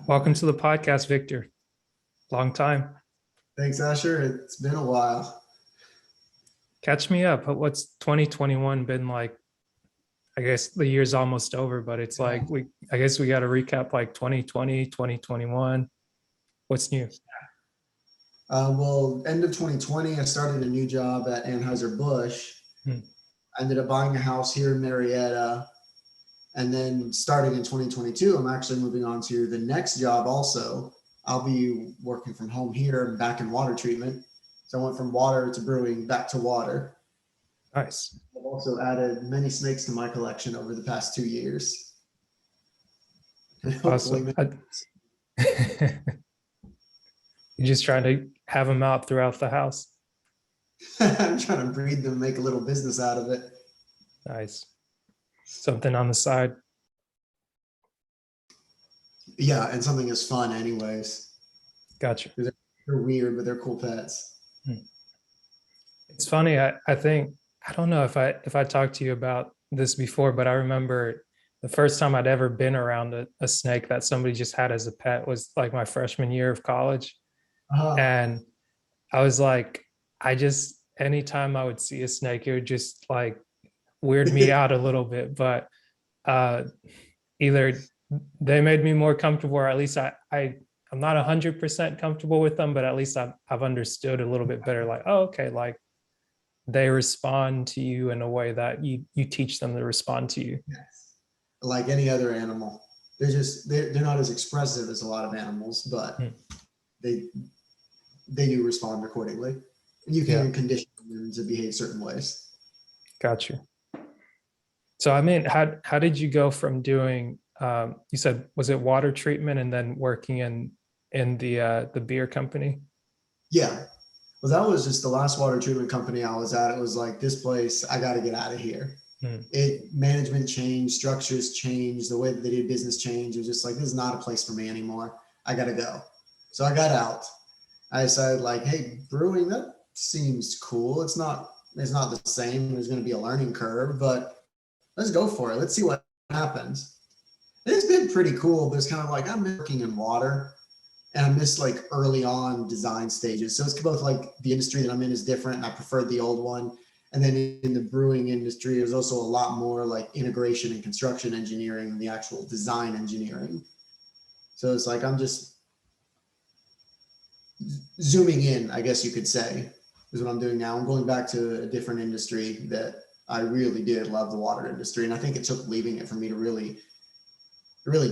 Welcome to the podcast, Victor. Long time. Thanks, Asher. It's been a while. Catch me up. What's 2021 been like? I guess the year's almost over, but it's Yeah. like I guess we got to recap like 2020, 2021. What's new? Well, end of 2020, I started a new job at Anheuser-Busch. Hmm. I ended up buying a house here in Marietta. And then starting in 2022, I'm actually moving on to the next job also. I'll be working from home here and back in water treatment. So I went from water to brewing back to water. Nice. I've also added many snakes to my collection over the past 2 years. And hopefully, Awesome. You're just trying to have them out throughout the house. I'm trying to breed them, make a little business out of it. Nice. Something on the side. Yeah, and something is fun anyways. Gotcha. They're weird, but they're cool pets. It's funny. I think I don't know if I talked to you about this before, but I remember the first time I'd ever been around a snake that somebody just had as a pet was like my freshman year of college. Uh, And I was like, I just anytime I would see a snake, it would just like weird me out a little bit. But uh either they made me more comfortable, or at least I'm not 100% comfortable with them, but at least I've understood a little bit better. Like, oh, okay, like they respond to you in a way that you teach them to respond to you. yes. Like any other animal. They're not as expressive as a lot of animals, but Hmm. they they do respond accordingly. And you can Yeah, even condition them to behave certain ways. got you. So I mean, how did you go from doing you said was it water treatment and then working in the beer company? Yeah. Well, that was just the last water treatment company I was at. It was like, this place, I got to get out of here. Hmm. It management changed, structures changed, the way that they did business changed. It was just like, this is not a place for me anymore. I got to go. So I got out. I decided like, hey, brewing, that seems cool. It's not the same. There's going to be a learning curve, but let's go for it. Let's see what happens. And it's been pretty cool, but it's kind of like I'm working in water and I miss like early on design stages. So it's both like the industry that I'm in is different and I preferred the old one. And then in the brewing industry, there's also a lot more like integration and construction engineering and the actual design engineering. So it's like I'm just zooming in, I guess you could say, is what I'm doing now. I'm going back to a different industry that I really did love, the water industry. And I think it took leaving it for me to really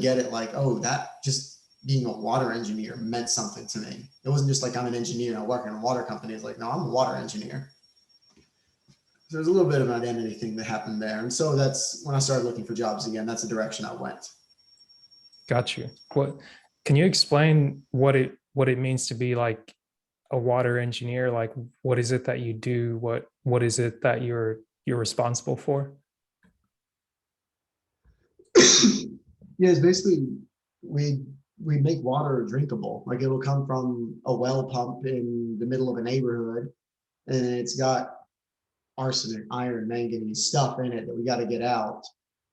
get it, like, oh, that just being a water engineer meant something to me. It wasn't just like I'm an engineer and I work in a water company. It's like, no, I'm a water engineer. So there's a little bit of an identity thing that happened there. And so that's when I started looking for jobs again. That's the direction I went. Got you. What can you explain what it means to be like a water engineer? Like what is it that you do? What is it that you're responsible for? Yeah, it's basically we we make water drinkable. Like it'll come from a well pump in the middle of a neighborhood, and it's got arsenic, iron, manganese stuff in it that we got to get out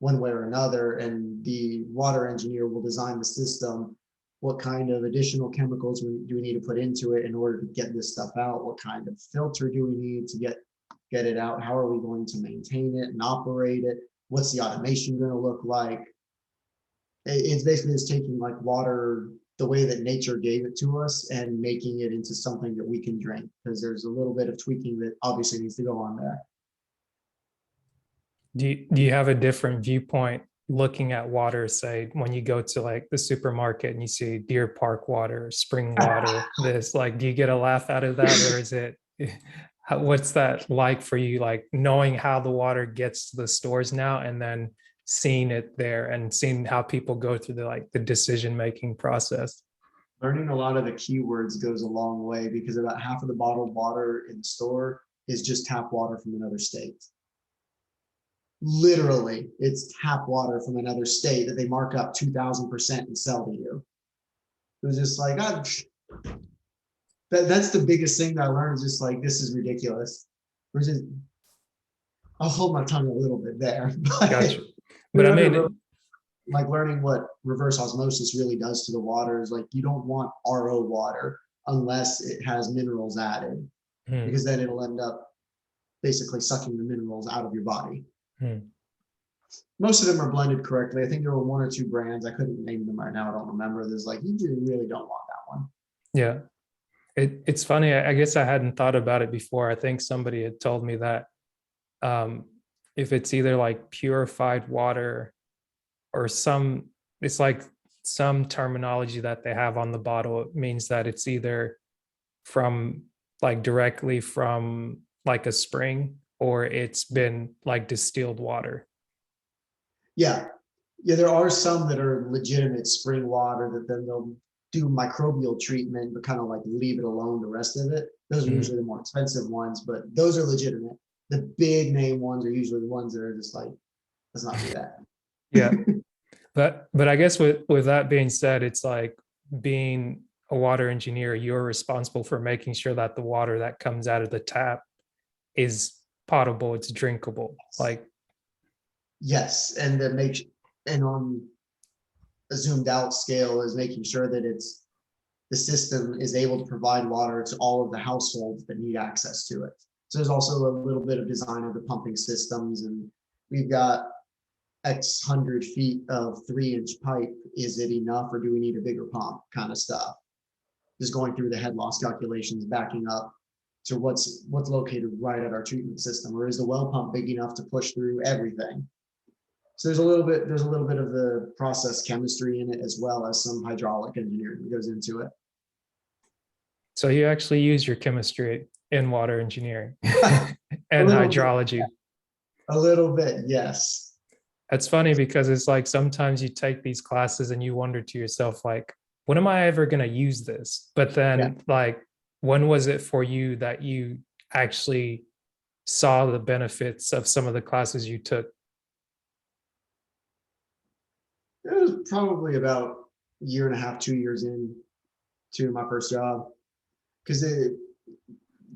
one way or another. And the water engineer will design the system. What kind of additional chemicals do we need to put into it in order to get this stuff out? What kind of filter do we need to get it out? How are we going to maintain it and operate it? What's the automation going to look like? It's basically just taking like water the way that nature gave it to us and making it into something that we can drink, because there's a little bit of tweaking that obviously needs to go on there. Do you have a different viewpoint looking at water, say when you go to like the supermarket and you see Deer Park water, spring water, this, like do you get a laugh out of that, or is it what's that like for you, like knowing how the water gets to the stores now and then seeing it there and seeing how people go through the decision making process? Learning a lot of the keywords goes a long way, because about half of the bottled water in the store is just tap water from another state. Literally, it's tap water from another state that they mark up 2,000% and sell to you. It was just like, that's the biggest thing that I learned, is just like, this is ridiculous. We're just, I'll hold my tongue a little bit there. Gotcha. But I mean, like learning what reverse osmosis really does to the water is like you don't want RO water unless it has minerals added, Hmm, because then it'll end up basically sucking the minerals out of your body. hmm. Most of them are blended correctly. I think there were one or two brands. I couldn't name them right now. I don't remember. There's like, you really don't want that one. Yeah. It's funny. I guess I hadn't thought about it before. I think somebody had told me that um, if it's either like purified water or it's like some terminology that they have on the bottle. It means that it's either from like directly from like a spring or it's been like distilled water. Yeah. Yeah, there are some that are legitimate spring water that then they'll do microbial treatment, but kind of like leave it alone the rest of it. Those are Mhm. usually the more expensive ones, but those are legitimate. The big name ones are usually the ones that are just like, let's not do that. Yeah. But I guess with that being said, it's like being a water engineer, you're responsible for making sure that the water that comes out of the tap is potable, it's drinkable. Like, Yes, and that makes, and on a zoomed out scale is making sure that the system is able to provide water to all of the households that need access to it. So there's also a little bit of design of the pumping systems, and we've got X 100 feet of 3-inch pipe. Is it enough, or do we need a bigger pump? Kind of stuff. Just going through the head loss calculations, backing up to what's located right at our treatment system, or is the well pump big enough to push through everything? So there's a little bit of the process chemistry in it, as well as some hydraulic engineering that goes into it. so you actually use your chemistry in water engineering A and little bit, hydrology. a little bit, yes. It's funny because it's like sometimes you take these classes and you wonder to yourself, like, when am I ever going to use this? But Yeah, then, like, when was it for you that you actually saw the benefits of some of the classes you took? it was probably about a year and a half, 2 years in to my first job, because the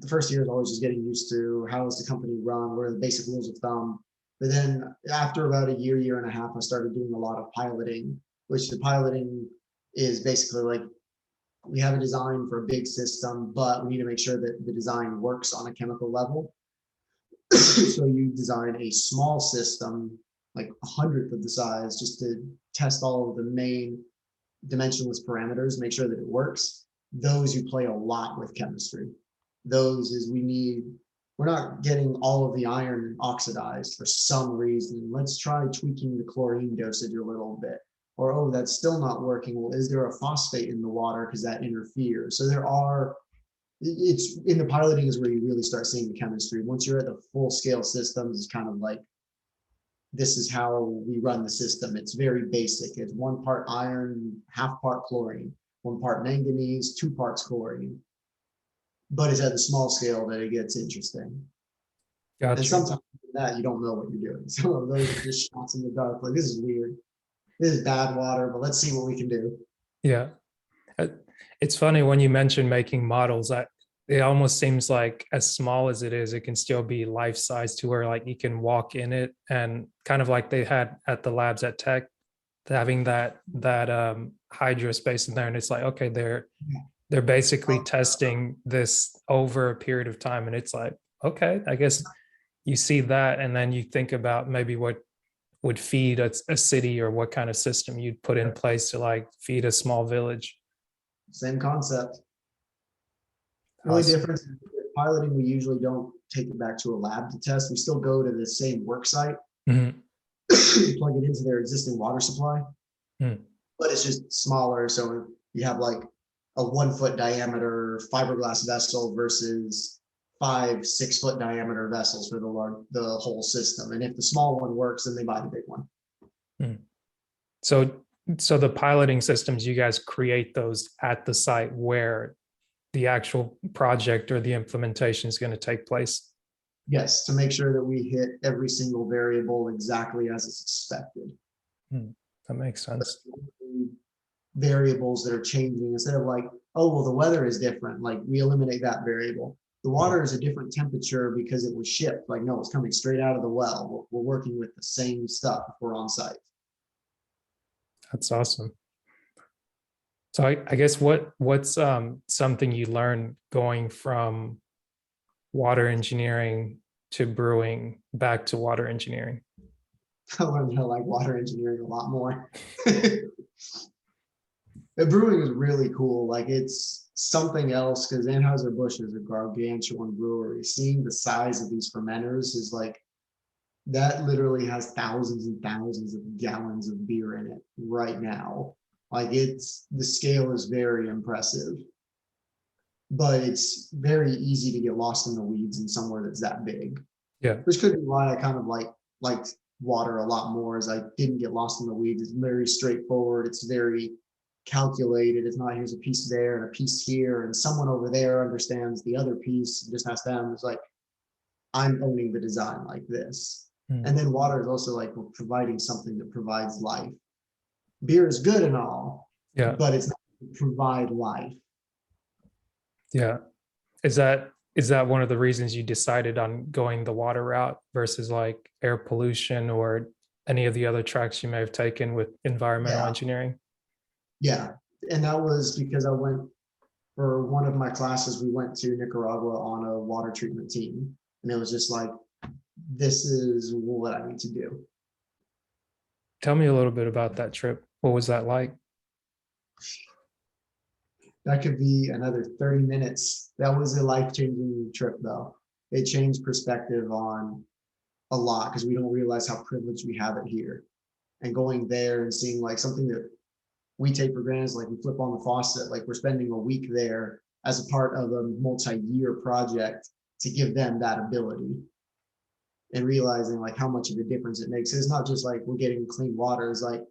first year is always just getting used to how is the company run, what are the basic rules of thumb. But then after about a year and a half, I started doing a lot of piloting, which the piloting is basically like we have a design for a big system, but we need to make sure that the design works on a chemical level. So you design a small system, like 100th of the size, just to test all of the main dimensionless parameters, make sure that it works. Those you play a lot with chemistry. Those is we're not getting all of the iron oxidized for some reason. Let's try tweaking the chlorine dosage a little bit. Or, oh, that's still not working. Well, is there a phosphate in the water because that interferes? So it's in the piloting is where you really start seeing the chemistry. Once you're at the full scale systems, it's kind of like, this is how we run the system. It's very basic. It's 1 part iron, half part chlorine, 1 part manganese, 2 parts chlorine. But it's at the small scale that it gets interesting. And Gotcha. sometimes that you don't know what you're doing. Some of those are just shots in the dark. Like, this is weird. This is bad water, but let's see what we can do. Yeah. It's funny when you mention making models, that it almost seems like as small as it is, it can still be life size to where like you can walk in it, and kind of like they had at the labs at Tech, having that hydro space in there. And it's like, okay, they're basically testing this over a period of time. And it's like, okay, I guess you see that. And then you think about maybe what would feed a city, or what kind of system you'd put in place to like feed a small village. Same concept. The only Awesome. difference is with piloting, we usually don't take it back to a lab to test. We still go to the same work site, Mhm. plug it into their existing water supply, Mhm. but it's just smaller. So you have like a 1 foot diameter fiberglass vessel versus 5, 6 foot diameter vessels for the whole system. And if the small one works, then they buy the big one. Mhm. So, so the piloting systems, you guys create those at the site where the actual project or the implementation is going to take place. Yes, to make sure that we hit every single variable exactly as it's expected. That makes sense. Variables that are changing, instead of like, oh, well, the weather is different, like we eliminate that variable. The water is a different temperature because it was shipped. Like, no, it's coming straight out of the well. We're working with the same stuff if we're on site. That's awesome. So I guess what's something you learned going from water engineering to brewing back to water engineering? I learned how to like water engineering a lot more. The brewing is really cool. Like it's something else because Anheuser-Busch is a gargantuan brewery. Seeing the size of these fermenters is like that literally has thousands and thousands of gallons of beer in it right now. Like it's the scale is very impressive, but it's very easy to get lost in the weeds in somewhere that's that big. Yeah. Which could be why I kind of liked water a lot more, as I didn't get lost in the weeds. It's very straightforward. It's very calculated. It's not here's a piece there and a piece here, and someone over there understands the other piece and just ask them. It's like I'm owning the design like this. Mm. And then water is also like we're providing something that provides life. Beer is good and all, Yeah. but it's not to provide life. Yeah. Is that one of the reasons you decided on going the water route versus like air pollution or any of the other tracks you may have taken with environmental Yeah, engineering? yeah. And that was because I went for one of my classes, we went to Nicaragua on a water treatment team. And it was just like, this is what I need to do. Tell me a little bit about that trip. What was that like? That could be another 30 minutes. That was a life-changing trip though. It changed perspective on a lot because we don't realize how privileged we have it here. And going there and seeing like something that we take for granted is like we flip on the faucet, like we're spending a week there as a part of a multi-year project to give them that ability, and realizing like how much of a difference it makes. It's not just like we're getting clean water. It's like,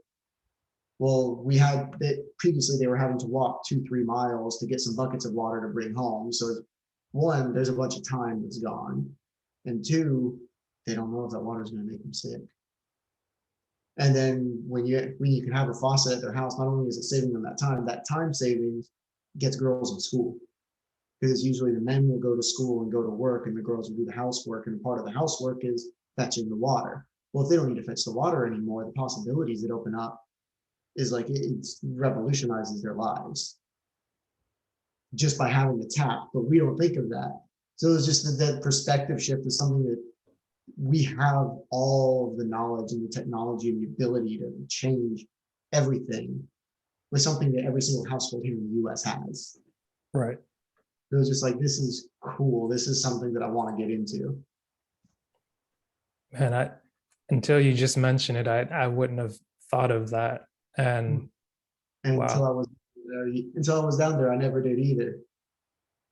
well, we had that previously they were having to walk 2-3 miles to get some buckets of water to bring home. So one, there's a bunch of time that's gone. And two, they don't know if that water is going to make them sick. And then when you can have a faucet at their house, not only is it saving them that time savings gets girls in school. Because usually the men will go to school and go to work and the girls will do the housework. And part of the housework is fetching the water. Well, if they don't need to fetch the water anymore, the possibilities that open up is like it revolutionizes their lives just by having the tap. But we don't think of that. So it's just that perspective shift is something that we have all of the knowledge and the technology and the ability to change everything with something that every single household here in the US has. Right. It was just like, this is cool. This is something that I want to get into. Man, until you just mentioned it, I wouldn't have thought of that. And And wow. until I was down there, I never did either.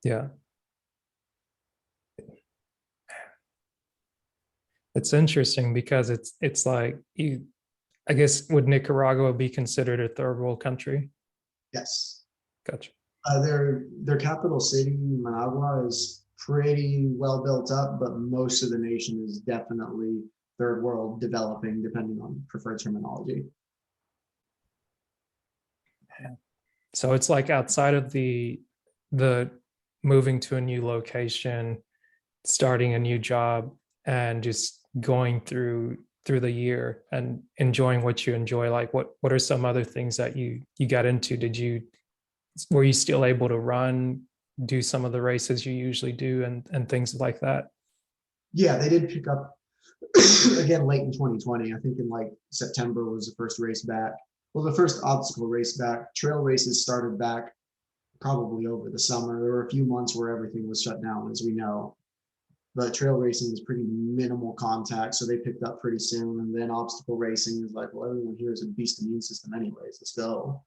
Yeah. It's interesting because it's like you, I guess, would Nicaragua be considered a third world country? Yes. Gotcha. Their capital city, Managua, is pretty well built up, but most of the nation is definitely third world developing, depending on preferred terminology. So it's like outside of the moving to a new location, starting a new job, and just going through the year and enjoying what you enjoy. Like what are some other things that you got into? Were you still able to run, do some of the races you usually do and things like that? Yeah, they did pick up again late in 2020. I think in like September was the first race back. Well, the first obstacle race back. Trail races started back probably over the summer. There were a few months where everything was shut down, as we know. But trail racing is pretty minimal contact, so they picked up pretty soon. And then obstacle racing is like, well, everyone here is a beast immune system anyways. Let's go.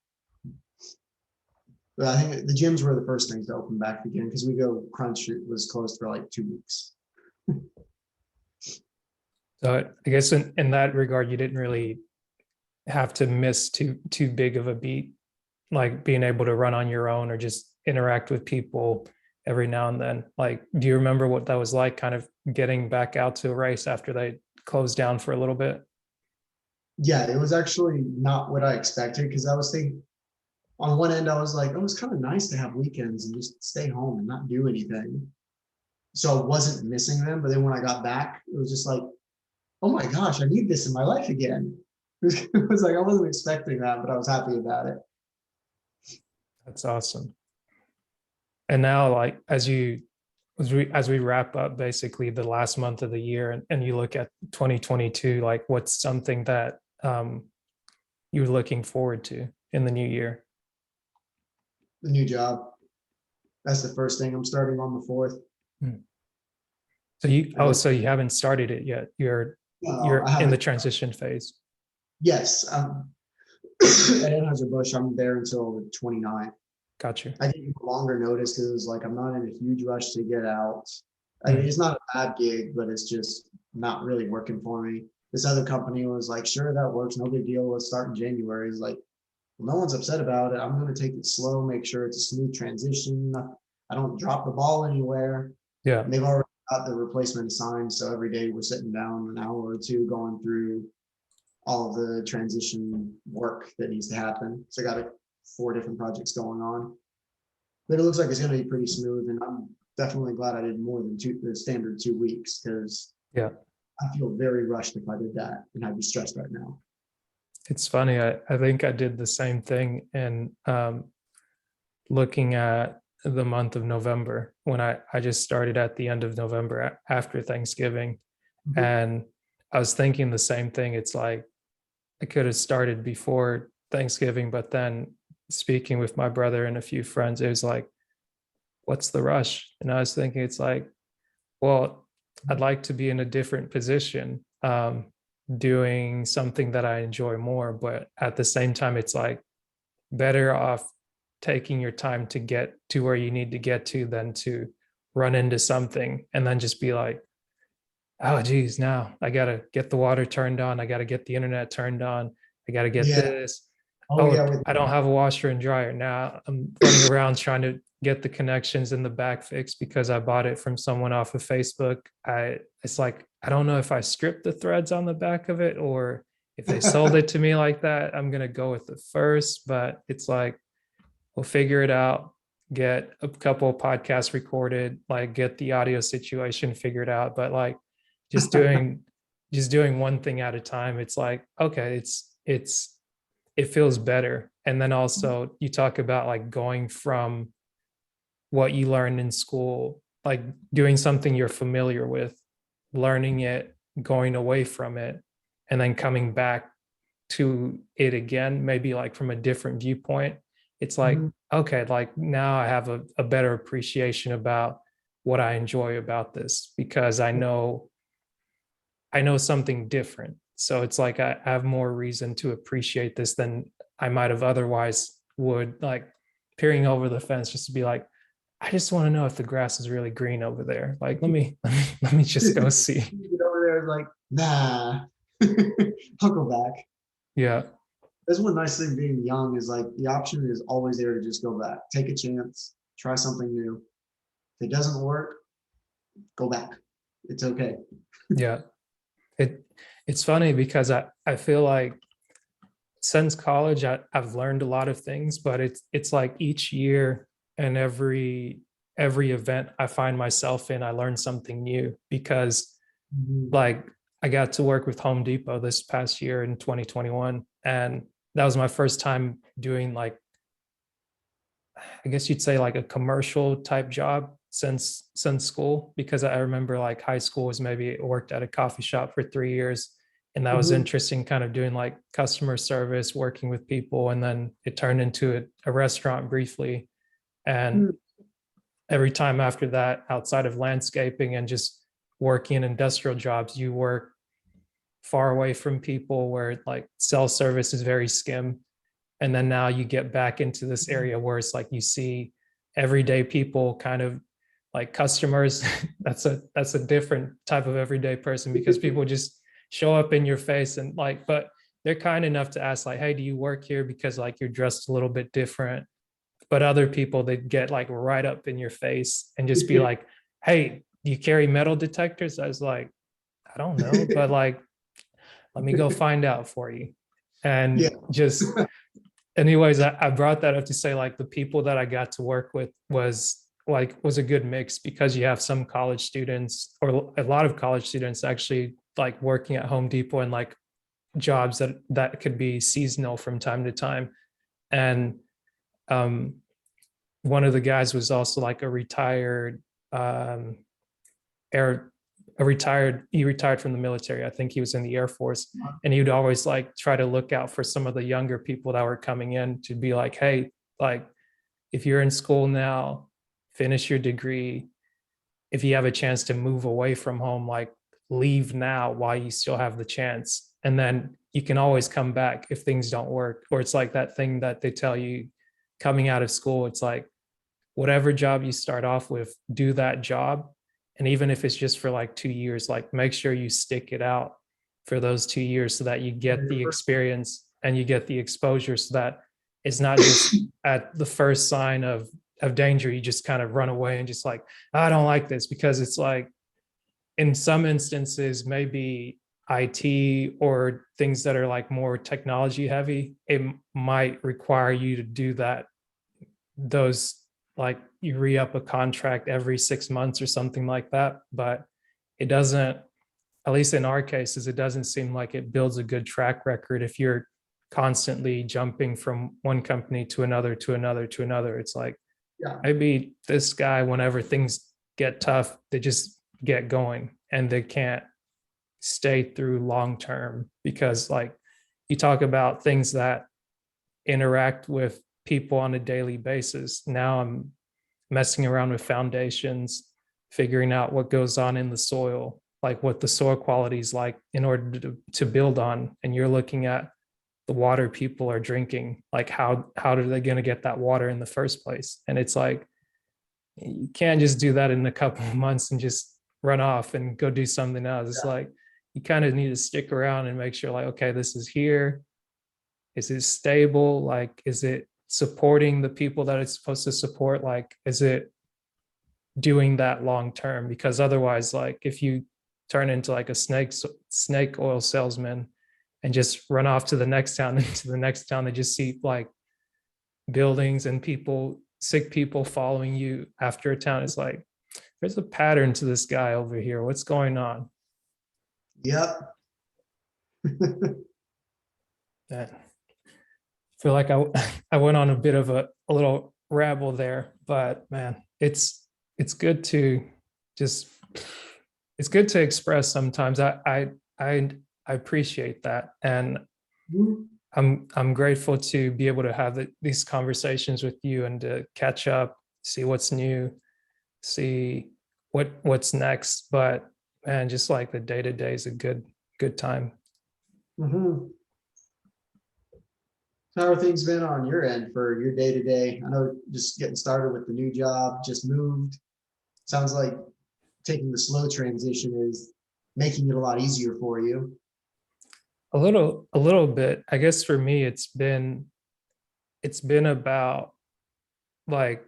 But I think the gyms were the first things to open back again because we go Crunch was closed for like 2 weeks. So I guess in that regard, you didn't really have to miss too big of a beat, like being able to run on your own or just interact with people every now and then. Like, do you remember what that was like, kind of getting back out to a race after they closed down for a little bit? Yeah, it was actually not what I expected because I was thinking on one end, I was like, oh, it's kind of nice to have weekends and just stay home and not do anything. So I wasn't missing them. But then when I got back, it was just like, oh my gosh, I need this in my life again. It was like I wasn't expecting that, but I was happy about it. That's awesome. And now, like as we wrap up basically the last month of the year, and you look at 2022, like what's something that you're looking forward to in the new year? The new job. That's the first thing. I'm starting on the 4th. Hmm. So you I look, so you haven't started it yet. You're no, I you're in the haven't. transition phase. Yes, at Anheuser-Busch, I'm there until the 29th. Got you. I gave a longer notice because it was like I'm not in a huge rush to get out. I mean, Hmm. it's not a bad gig, but it's just not really working for me. This other company was like, sure, that works, no big deal. Let's start in January. It's like, well, no one's upset about it. I'm going to take it slow, make sure it's a smooth transition. I don't drop the ball anywhere. Yeah. And they've already got the replacement assigned. So every day we're sitting down an hour or two going through all of the transition work that needs to happen. So I got 4 different projects going on. But it looks like it's going to be pretty smooth, and I'm definitely glad I did more than the standard 2 weeks because Yeah. I feel very rushed if I did that, and I'd be stressed right now. It's funny. I think I did the same thing, and looking at the month of November when I just started at the end of November after Thanksgiving. Mhm. And I was thinking the same thing. It's like I could have started before Thanksgiving, but then speaking with my brother and a few friends, it was like, what's the rush? And I was thinking, it's like, well, I'd like to be in a different position, doing something that I enjoy more. But at the same time, it's like better off taking your time to get to where you need to get to than to run into something and then just be like, oh geez, now I gotta get the water turned on, I gotta get the internet turned on, I gotta get Yeah. this. Oh Oh, yeah. With I don't have a washer and dryer. Now I'm running around trying to get the connections in the back fixed because I bought it from someone off of Facebook. It's like I don't know if I stripped the threads on the back of it or if they sold it to me like that. I'm gonna go with the first, but it's like we'll figure it out, get a couple of podcasts recorded, like get the audio situation figured out. But like just doing just doing one thing at a time, it's like, okay, it feels better. And then also you talk about like going from what you learned in school, like doing something you're familiar with, learning it, going away from it, and then coming back to it again, maybe like from a different viewpoint. It's like, Mhm. okay, like now I have a better appreciation about what I enjoy about this because I know something different. So it's like I have more reason to appreciate this than I might have otherwise would, like peering over the fence just to be like, I just want to know if the grass is really green over there. Like, let me just go see. You get over there, it's like, nah, I'll go back. Yeah. That's one nice thing being young is like the option is always there to just go back, take a chance, try something new. If it doesn't work, go back. It's okay. Yeah. It it's funny because I feel like since college I've learned a lot of things, but it's like each year and every event I find myself in, I learn something new because Mhm. like I got to work with Home Depot this past year in 2021, and that was my first time doing like I guess you'd say like a commercial type job since school because I remember like high school was maybe worked at a coffee shop for 3 years, and that was Mhm. interesting kind of doing like customer service working with people, and then it turned into a restaurant briefly. And Mhm. every time after that outside of landscaping and just working in industrial jobs you work far away from people where like cell service is very skim, and then now you get back into this area where it's like you see everyday people kind of like customers. That's a different type of everyday person because people just show up in your face and like, but they're kind enough to ask like, hey, do you work here because like you're dressed a little bit different. But other people that get like right up in your face and just be like, hey, do you carry metal detectors? I was like, I don't know, but like let me go find out for you. Yeah. And just anyways, I brought that up to say like the people that I got to work with was a good mix because you have some college students or a lot of college students actually like working at Home Depot and like jobs that could be seasonal from time to time. And um, one of the guys was also like a retired air he retired from the military. I think he was in the Air Force, and he would always like try to look out for some of the younger people that were coming in to be like, hey, like if you're in school now, finish your degree. If you have a chance to move away from home, like leave now while you still have the chance. And then you can always come back if things don't work. Or it's like that thing that they tell you coming out of school, it's like whatever job you start off with, do that job. And even if it's just for like 2 years, like make sure you stick it out for those 2 years so that you get the experience and you get the exposure, so that it's not just at the first sign of danger, you just kind of run away and just like, I don't like this. Because it's like in some instances, maybe IT or things that are like more technology heavy, it might require you to do that. Those like you re-up a contract every 6 months or something like that. But it doesn't, at least in our cases, it doesn't seem like it builds a good track record if you're constantly jumping from one company to another to another to another. It's like, Yeah. maybe this guy, whenever things get tough, they just get going and they can't stay through long term. Because like you talk about things that interact with people on a daily basis. Now I'm messing around with foundations, figuring out what goes on in the soil, like what the soil quality is like in order to build on. And you're looking at the water people are drinking, like how are they going to get that water in the first place? And it's like, you can't just do that in a couple of months and just run off and go do something else. It's like, you kind of need to stick around and make sure like, okay, this is here. Is it stable? Like, is it supporting the people that it's supposed to support? Like, is it doing that long term? Because otherwise, like if you turn into like a snake oil salesman and just run off to the next town and to the next town, they just see like buildings and people, sick people following you after a town. It's like, there's a pattern to this guy over here. What's going on? Yep. I feel like I went on a bit of a little rabble there, but man, it's good to just, it's good to express sometimes. I appreciate that. And I'm grateful to be able to have these conversations with you and to catch up, see what's new, see what's next. But man, just like the day to day is a good time. Mhm. So how are things been on your end for your day to day? I know just getting started with the new job, just moved. Sounds like taking the slow transition is making it a lot easier for you. A little bit. I guess for me, it's been about like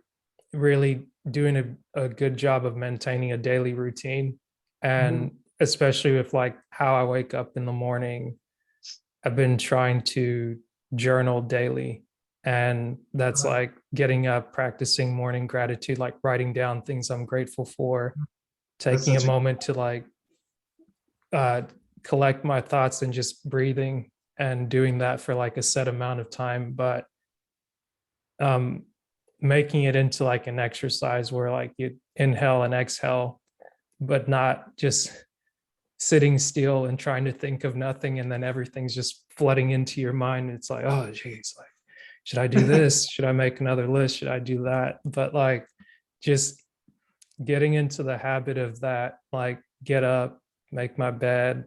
really doing a good job of maintaining a daily routine. And especially with like how I wake up in the morning, I've been trying to journal daily. And that's like getting up, practicing morning gratitude, like writing down things I'm grateful for, That's taking a such a moment to like uh, collect my thoughts and just breathing and doing that for like a set amount of time. But um, making it into like an exercise where like you inhale and exhale, but not just sitting still and trying to think of nothing, and then everything's just flooding into your mind. It's like, oh geez, like should I do this? Should I make another list? Should I do that? But like just getting into the habit of that, like get up, make my bed,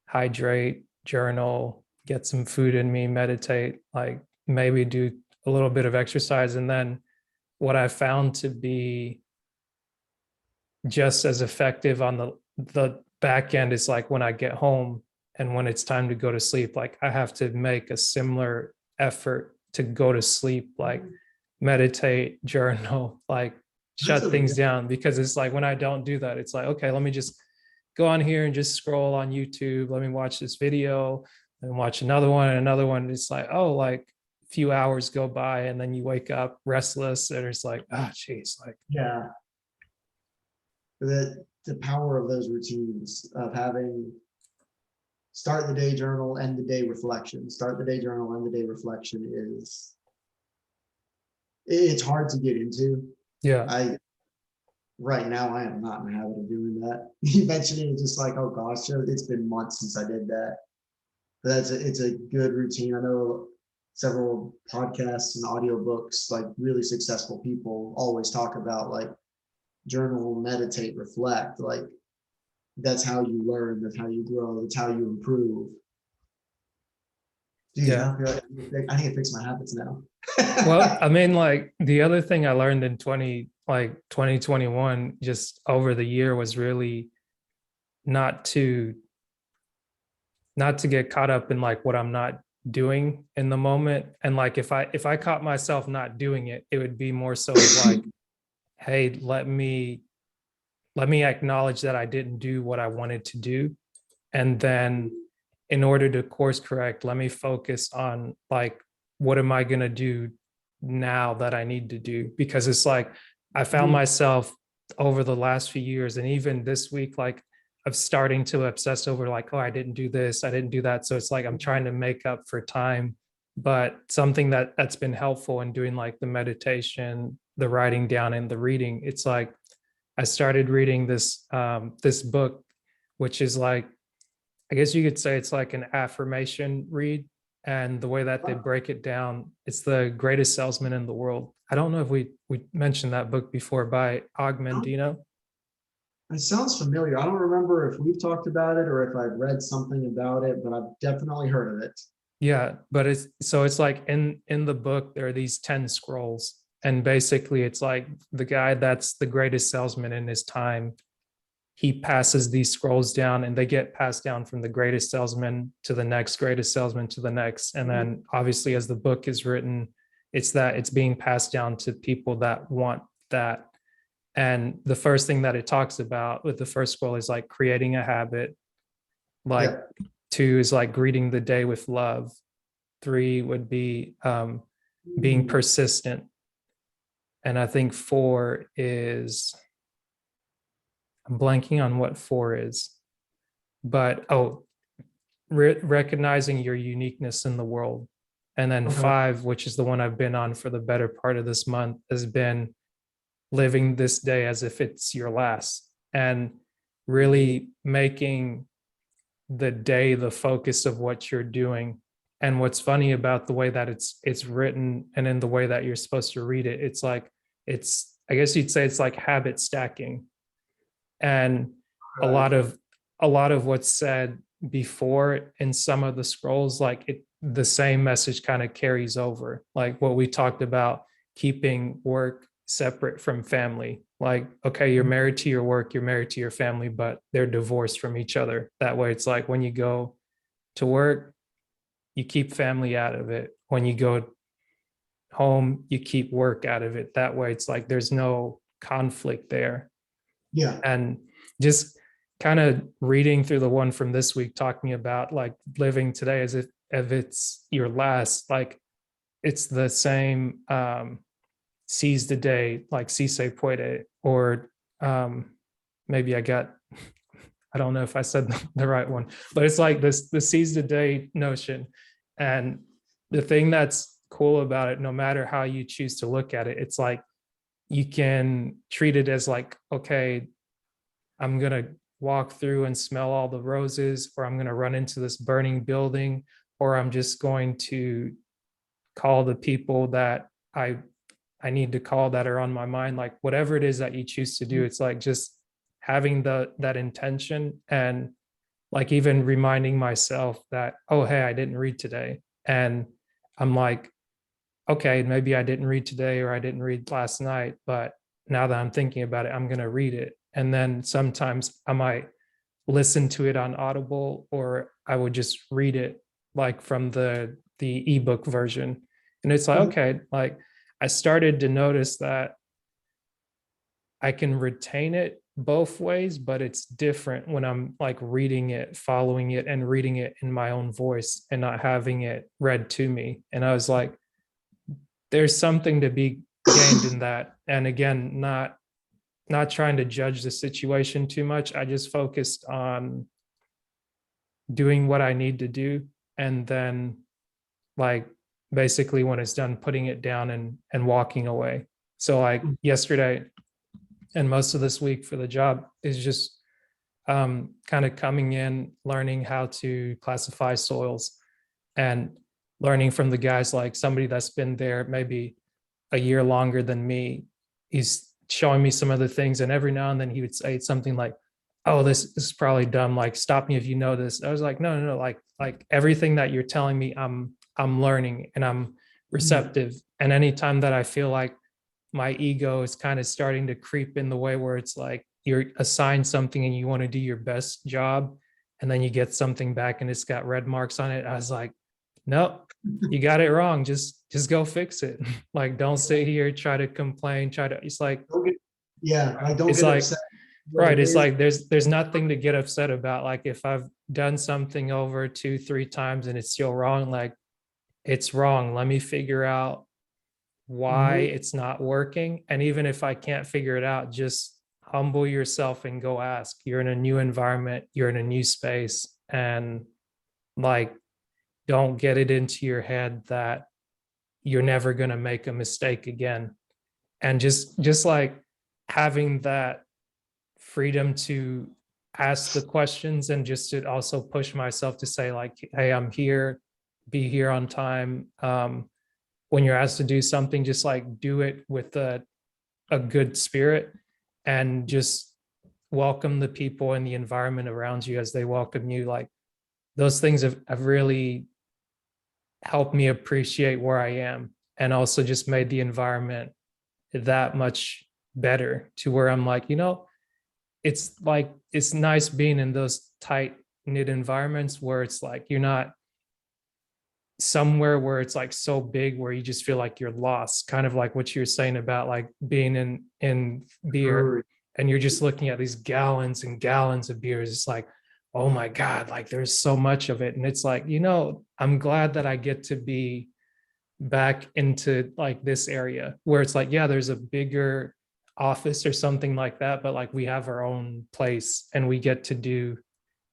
hydrate, journal, get some food in me, meditate, like maybe do a little bit of exercise. And then what I found to be just as effective on the back end is like when I get home and when it's time to go to sleep, like I have to make a similar effort to go to sleep, like meditate, journal, like that's shut a things down. Because it's like when I don't do that, it's like, okay, let me just go on here and just scroll on YouTube. Let me watch this video and watch another one and another one. It's like, oh, like a few hours go by and then you wake up restless and it's like, oh, geez, like, yeah. The power of those routines of having start the day journal, end the day reflection. Start the day journal, end the day reflection is, it's hard to get into. Yeah. I Right now I am not in the habit of doing that. You mentioned it, just like, oh gosh, it's been months since I did that. But it's a good routine. I know several podcasts and audiobooks, like really successful people always talk about like journal, meditate, reflect. Like that's how you learn, that's how you grow, that's how you improve. Geez, Yeah. now I need to fix my habits now. Well, I mean, like the other thing I learned in 2021, just over the year, was really not to get caught up in like what I'm not doing in the moment. And like if I caught myself not doing it, it would be more so of like, hey, let me acknowledge that I didn't do what I wanted to do. And then in order to course correct, let me focus on like, what am I going to do now that I need to do? Because it's like, I found myself over the last few years and even this week, like of starting to obsess over like, oh, I didn't do this, I didn't do that. So it's like, I'm trying to make up for time. But something that's been helpful in doing like the meditation, the writing down and the reading, it's like, I started reading this book, which is like, I guess you could say it's like an affirmation read. And the way that they break it down, it's The Greatest Salesman in the World. I don't know if we mentioned that book before, by Og Mandino. It sounds familiar. I don't remember if we've talked about it or if I've read something about it, but I've definitely heard of it. Yeah, but it's like in the book there are these 10 scrolls, and basically it's like the guy that's the greatest salesman in his time, he passes these scrolls down and they get passed down from the greatest salesman to the next greatest salesman to the next. And then obviously as the book is written, it's being passed down to people that want that. And the first thing that it talks about with the first scroll is like creating a habit. Like Yeah. 2 is like greeting the day with love. 3 would be being persistent. And I think 4 is, I'm blanking on what 4 is, but recognizing your uniqueness in the world. And then Okay. 5, which is the one I've been on for the better part of this month, has been living this day as if it's your last, and really making the day the focus of what you're doing. And what's funny about the way that it's written and in the way that you're supposed to read it, it's like, I guess you'd say it's like habit stacking. And a lot of what's said before in some of the scrolls, like the same message kind of carries over, like what we talked about, keeping work separate from family. Like, okay, you're married to your work, you're married to your family, but they're divorced from each other. That way it's like when you go to work, you keep family out of it. When you go home, you keep work out of it. That way it's like there's no conflict there. Yeah. And just kind of reading through the one from this week, talking about like living today as if it's your last, like it's the same, seize the day, like si se puede, or maybe I don't know if I said the right one, but it's like the seize the day notion. And the thing that's cool about it, no matter how you choose to look at it, it's like you can treat it as like, okay, I'm going to walk through and smell all the roses, or I'm going to run into this burning building, or I'm just going to call the people that I need to call that are on my mind. Like whatever it is that you choose to do, it's like just having that intention, and like even reminding myself that, oh, hey, I didn't read today. And I'm like, okay, maybe I didn't read today or I didn't read last night, but now that I'm thinking about it, I'm going to read it. And then sometimes I might listen to it on Audible, or I would just read it like from the ebook version. And it's like, okay, like I started to notice that I can retain it both ways, but it's different when I'm like reading it, following it, and reading it in my own voice and not having it read to me. And I was like, there's something to be gained in that. And again, not trying to judge the situation too much. I just focused on doing what I need to do, and then like basically when it's done, putting it down and walking away. So like yesterday and most of this week for the job is just kind of coming in, learning how to classify soils, and learning from the guys, like somebody that's been there maybe a year longer than me. He's showing me some other things, and every now and then he would say something like, "Oh, this is probably dumb. Like, stop me if you know this." I was like, "No, no, no. Like everything that you're telling me, I'm learning and I'm receptive." And anytime that I feel like my ego is kind of starting to creep in the way where it's like you're assigned something and you want to do your best job, and then you get something back and it's got red marks on it, I was like, nope, you got it wrong. Just go fix it. Like, don't sit here, try to complain, try to, it's like, Don't get, yeah, like don't it's get like, upset. What right. it It's is. like there's nothing to get upset about. Like if I've done something over 2, 3 times and it's still wrong, like it's wrong. Let me figure out why Mhm. it's not working. And even if I can't figure it out, just humble yourself and go ask. You're in a new environment, you're in a new space, and like don't get it into your head that you're never going to make a mistake again. And just like having that freedom to ask the questions, and just to also push myself to say like, hey, I'm here, be here on time. When you're asked to do something, just like do it with a good spirit, and just welcome the people and the environment around you as they welcome you. Like those things have really helped me appreciate where I am, and also just made the environment that much better, to where I'm like, it's like it's nice being in those tight knit environments where it's like you're not somewhere where it's like so big where you just feel like you're lost, kind of like what you're saying about like being in beer, Brewery. and you're just looking at these gallons and gallons of beers. It's like, oh my god, like there's so much of it. And it's like, I'm glad that I get to be back into like this area where it's like, yeah, there's a bigger office or something like that, but like we have our own place and we get to do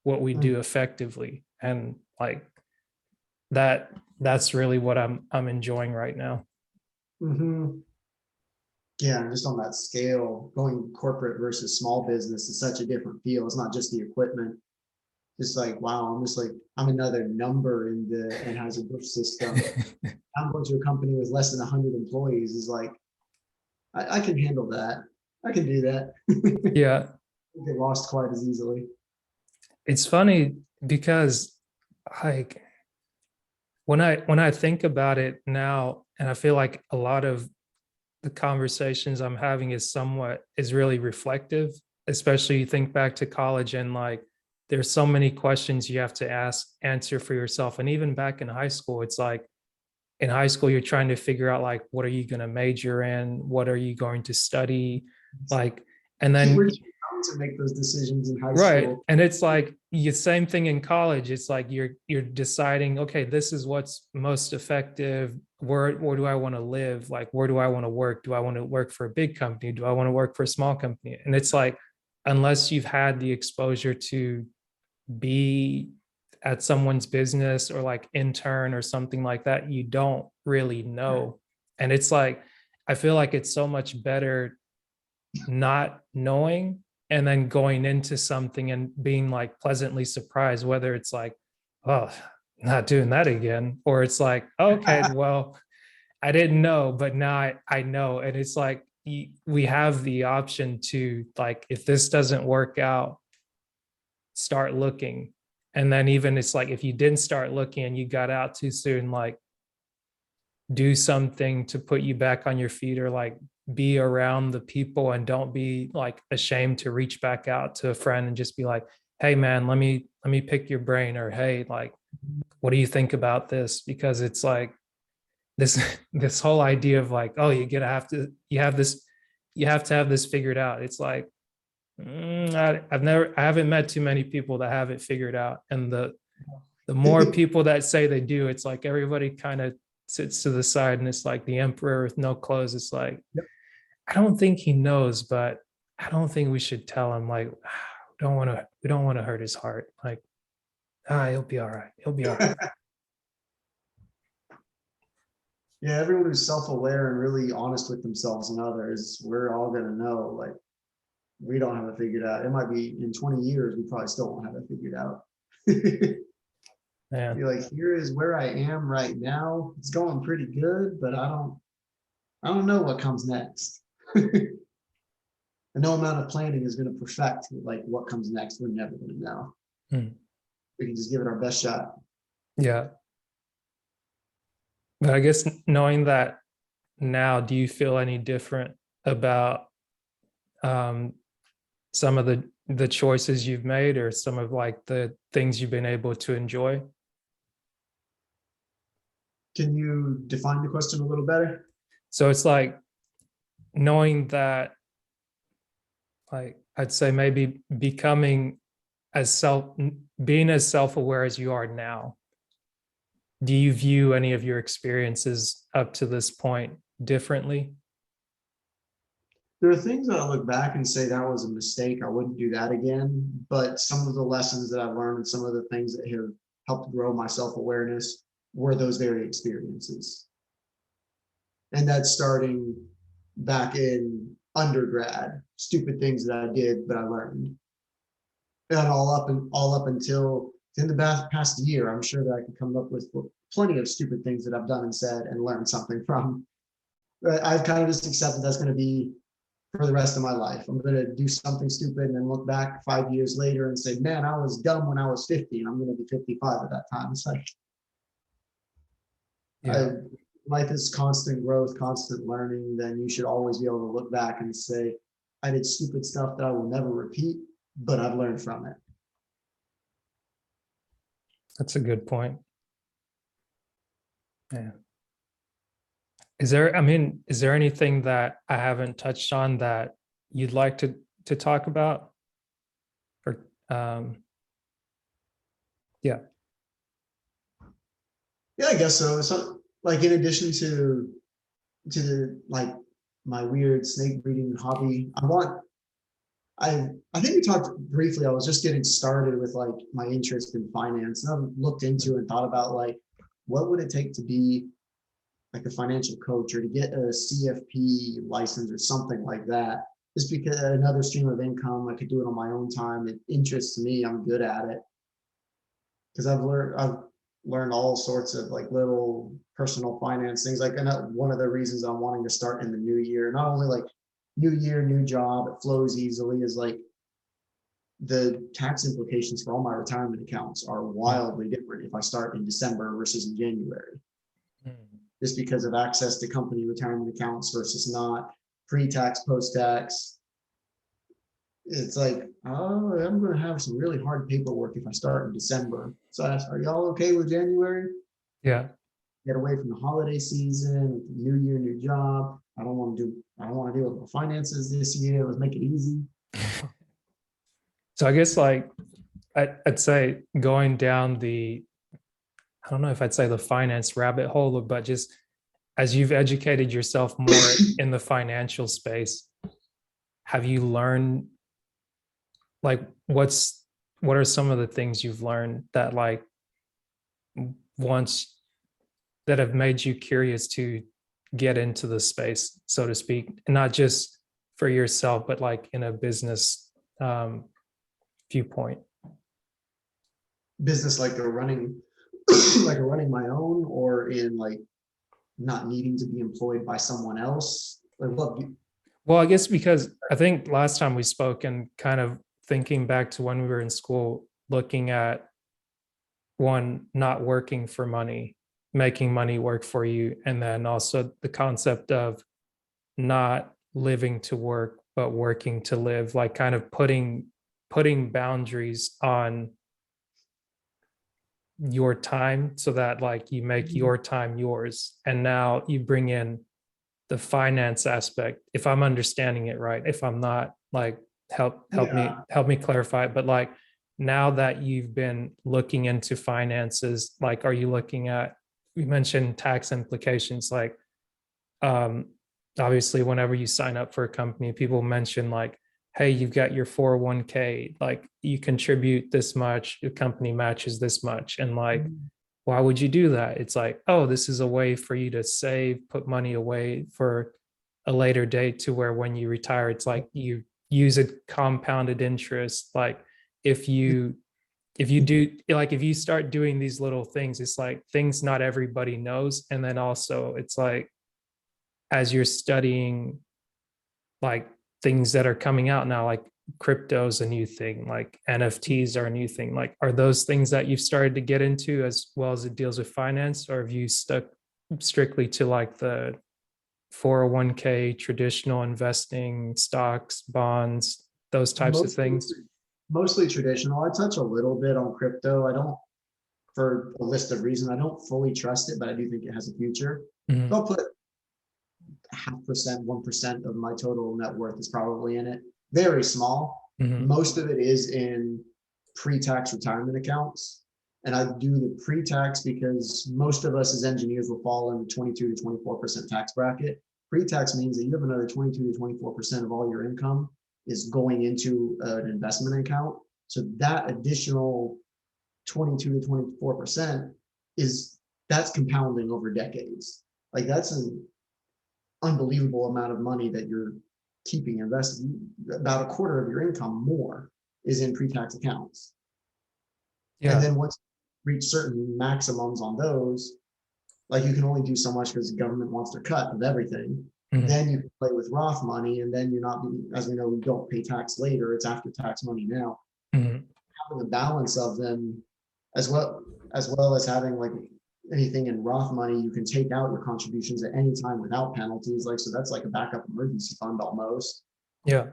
what we do effectively. And like that's really what I'm enjoying right now. Mm-hmm. Yeah, and just on that scale, going corporate versus small business is such a different feel. It's not just the equipment. Just like, wow, I'm just like, I'm another number in the Anheuser-Busch system. I'm going to a company with less than 100 employees is like, I can handle that. I can do that. Yeah, Don't get lost quite as easily. it's funny because like when I think about it now, and I feel like a lot of the conversations I'm having is really reflective, especially you think back to college, and like there's so many questions you have to answer for yourself. And even back in high school, it's like in high school, you're trying to figure out like, what are you going to major in? What are you going to study? Like, and We're then too young to make those decisions in high right. school. And it's like the same thing in college. It's like you're deciding, okay, this is what's most effective. Where do I want to live? Like, where do I want to work? Do I want to work for a big company? Do I want to work for a small company? And it's like, unless you've had the exposure to be at someone's business or like intern or something like that, you don't really know. And it's like, I feel like it's so much better not knowing and then going into something and being like pleasantly surprised, whether it's like, oh, not doing that again, or it's like, okay, well, I didn't know, but now I know. And it's like we have the option to, like, if this doesn't work out, start looking. And then even it's like if you didn't start looking and you got out too soon, like do something to put you back on your feet, or like be around the people, and don't be like ashamed to reach back out to a friend and just be like, hey man, let me pick your brain, or hey, like, what do you think about this? Because it's like this this whole idea of like, oh, you have to have this figured out. It's like, I haven't met too many people that have it figured out. And the more people that say they do, it's like everybody kind of sits to the side, and it's like the emperor with no clothes. It's like, Yep. I don't think he knows, but I don't think we should tell him. Like, we don't want to hurt his heart. Like, He'll be all right. He'll be all right. Yeah, everyone who's self-aware and really honest with themselves and others, we're all gonna know, like, we don't have it figured out. It might be in 20 years, we probably still won't have it figured out. Yeah. You're like, here is where I am right now. It's going pretty good, but I don't know what comes next. And no amount of planning is going to perfect like what comes next. We're never going to know. Mm. We can just give it our best shot. Yeah. But I guess knowing that now, do you feel any different about um, some of the choices you've made, or some of like the things you've been able to enjoy? Can you define the question a little better? So it's like knowing that, like I'd say maybe being as self-aware as you are now, do you view any of your experiences up to this point differently? There are things that I look back and say that was a mistake. I wouldn't do that again. But some of the lessons that I've learned and some of the things that have helped grow my self-awareness were those very experiences. And that's starting back in undergrad, stupid things that I did, but I learned. And all up until in the past year, I'm sure that I can come up with plenty of stupid things that I've done and said and learned something from. But I've kind of just accepted that's going to be for the rest of my life. I'm going to do something stupid and then look back 5 years later and say, man, I was dumb when I was 50 and I'm going to be 55 at that time. It's like, Yeah. life is constant growth, constant learning. Then you should always be able to look back and say, I did stupid stuff that I will never repeat, but I've learned from it. That's a good point. Yeah. Is there anything that I haven't touched on that you'd like to talk about? Or yeah. Yeah, I guess so. So, like, in addition to the like my weird snake breeding hobby, I think we talked briefly. I was just getting started with like my interest in finance, and I've looked into and thought about like what would it take to be like a financial coach or to get a CFP license or something like that. Just because another stream of income, I could do it on my own time. It interests me. I'm good at it because I've learned all sorts of like little personal finance things. Like, and one of the reasons I'm wanting to start in the new year, not only like new year, new job, it flows easily, is like the tax implications for all my retirement accounts are wildly different if I start in December versus in January, just because of access to company retirement accounts versus not, pre-tax, post-tax. It's like, oh, I'm going to have some really hard paperwork if I start in December. So are y'all okay with January? Yeah. Get away from the holiday season, new year, new job. I don't want to deal with my finances this year. Let's make it easy. So I guess like I'd say going down I don't know if I'd say the finance rabbit hole, but just as you've educated yourself more in the financial space, have you learned like what are some of the things you've learned that like once that have made you curious to get into the space, so to speak, not just for yourself, but like in a business viewpoint? Business like a running, like a running my own, or in like not needing to be employed by someone else. Like what? Well, I guess because I think last time we spoke and kind of thinking back to when we were in school, looking at one, not working for money, making money work for you, and then also the concept of not living to work, but working to live, like kind of putting boundaries on your time so that like you make your time yours. And now you bring in the finance aspect, if I'm understanding it right. If I'm not, like Yeah. help me clarify it. But like now that you've been looking into finances, like are you looking at, you mentioned tax implications, like obviously whenever you sign up for a company, people mention like hey, you've got your 401k, like you contribute this much, your company matches this much. And like, why would you do that? It's like, oh, this is a way for you to save, put money away for a later date to where when you retire, it's like you use a compounded interest. Like if you do, like if you start doing these little things, it's like things not everybody knows. And then also it's like as you're studying like things that are coming out now, like crypto is a new thing, like NFTs are a new thing. Like, are those things that you've started to get into as well as it deals with finance, or have you stuck strictly to like the 401k, traditional investing, stocks, bonds, those types of Mostly, things? mostly traditional. I touch a little bit on crypto. I don't, for a list of reasons, I don't fully trust it, but I do think it has a future. So Mhm, I'll put 0.5%, 1% of my total net worth is probably in it. Very small. mhm, Most of it is in pre-tax retirement accounts. And I do the pre-tax because most of us as engineers will fall in the 22 to 24% tax bracket. Pre-tax means that you have another 22 to 24% of all your income is going into an investment account. So that additional 22 to 24% is that's compounding over decades. Like that's an unbelievable amount of money that you're keeping invested. About a quarter of your income more is in pre-tax accounts. And yeah, then once you reach certain maximums on those, like you can only do so much because the government wants their cut of everything. mhm, Then you can play with Roth money, and then you're not, as we know, we don't pay tax later. It's after tax money now. mhm, Having the balance of them, as well as having like anything in Roth money, you can take out your contributions at any time without penalties. Like so, that's like a backup emergency fund almost. yeah,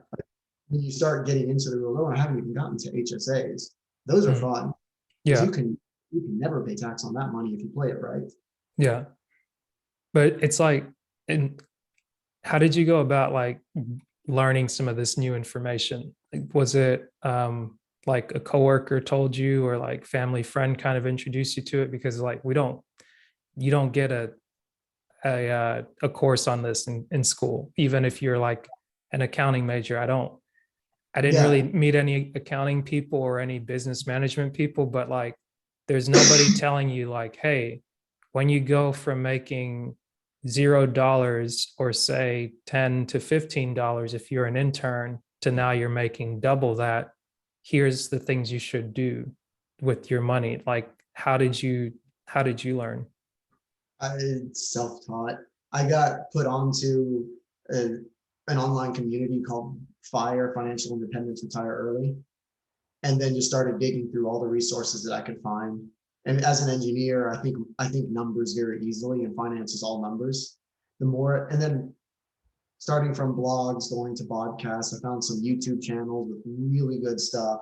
When you start getting into the real low, and I haven't even gotten to HSAs. Those are mhm, fun because yeah, you can never pay tax on that money if you play it right. yeah. But it's like, and how did you go about like learning some of this new information? Like, was it like a coworker told you, or like family friend kind of introduced you to it? Because like you don't get a course on this in school, even if you're like an accounting major. I didn't really Yeah, meet any accounting people or any business management people, but like there's nobody telling you like, hey, when you go from making $0 or say 10 to $15 if you're an intern to now you're making double that, here's the things you should do with your money. Like how did you learn? I self-taught. I got put onto a, an online community called Fire Financial Independence Retire Early, and then just started digging through all the resources that I could find. And as an engineer, I think numbers very easily, and finance is all numbers. The more, and then starting from blogs, going to podcasts, I found some YouTube channels with really good stuff.